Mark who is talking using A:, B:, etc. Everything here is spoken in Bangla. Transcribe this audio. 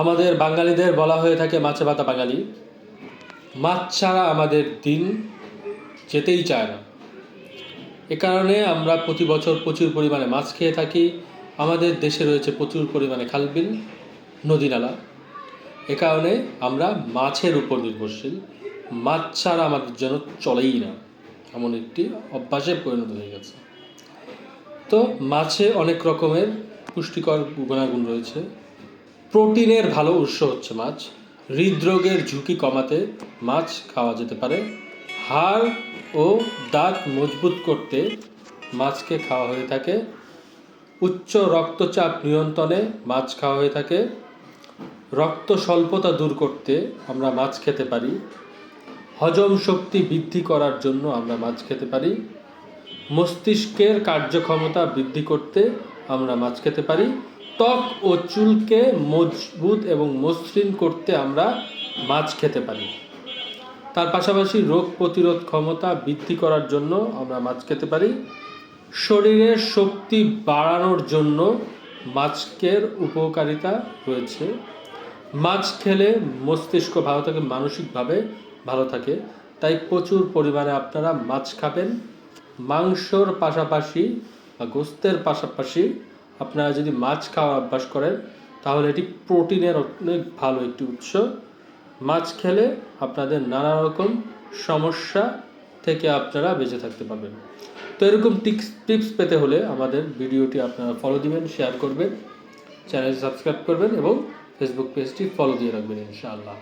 A: আমাদের বাঙালিদের বলা হয়ে থাকে মাছে ভাতা বাঙালি। মাছ ছাড়া আমাদের দিন যেতেই চায় না। এ কারণে আমরা প্রতি বছর প্রচুর পরিমাণে মাছ খেয়ে থাকি। আমাদের দেশে রয়েছে প্রচুর পরিমাণে খালবিল, নদী নালা। এ কারণে আমরা মাছের উপর নির্ভরশীল। মাছ ছাড়া আমাদের যেন চলেই না, এমন একটি অভ্যাসে পরিণত হয়ে গেছে। তো মাছে অনেক রকমের পুষ্টিকর গুণাগুণ রয়েছে। প্রোটিনের ভালো উৎস হচ্ছে মাছ। হৃদরোগের ঝুঁকি কমাতে মাছ খাওয়া যেতে পারে। হাড় ও দাঁত মজবুত করতে মাছকে খাওয়া হয়ে থাকে। উচ্চ রক্তচাপ নিয়ন্ত্রণে মাছ খাওয়া হয়ে থাকে। রক্ত স্বল্পতা দূর করতে আমরা মাছ খেতে পারি। হজম শক্তি বৃদ্ধি করার জন্য আমরা মাছ খেতে পারি। মস্তিষ্কের কার্যক্ষমতা বৃদ্ধি করতে আমরা মাছ খেতে পারি। ত্বক ও চুলকে মজবুত এবং মসৃণ করতে আমরা মাছ খেতে পারি। তার পাশাপাশি রোগ প্রতিরোধ ক্ষমতা বৃদ্ধি করার জন্য আমরা মাছ খেতে পারি। শরীরের শক্তি বাড়ানোর জন্য মাছের উপকারিতা রয়েছে। মাছ খেলে মস্তিষ্ক ভালো থাকে, মানসিকভাবে ভালো থাকে। তাই প্রচুর পরিমাণে আপনারা মাছ খাবেন। মাংসর পাশাপাশি বা গোস্তের পাশাপাশি আপনারা যদি মাছ খাওয়ার অভ্যাস করেন তাহলে এটি প্রোটিনের অনেক ভালো একটি উৎস। মাছ খেলে আপনাদের নানা রকম সমস্যা থেকে আপনারা বেঁচে থাকতে পারবেন। তো এরকম টিপস পেতে হলে আমাদের ভিডিওটি আপনারা ফলো দিবেন, শেয়ার করবেন, চ্যানেলটি সাবস্ক্রাইব করবেন এবং ফেসবুক পেজটি ফলো দিয়ে রাখবেন ইনশাআল্লাহ।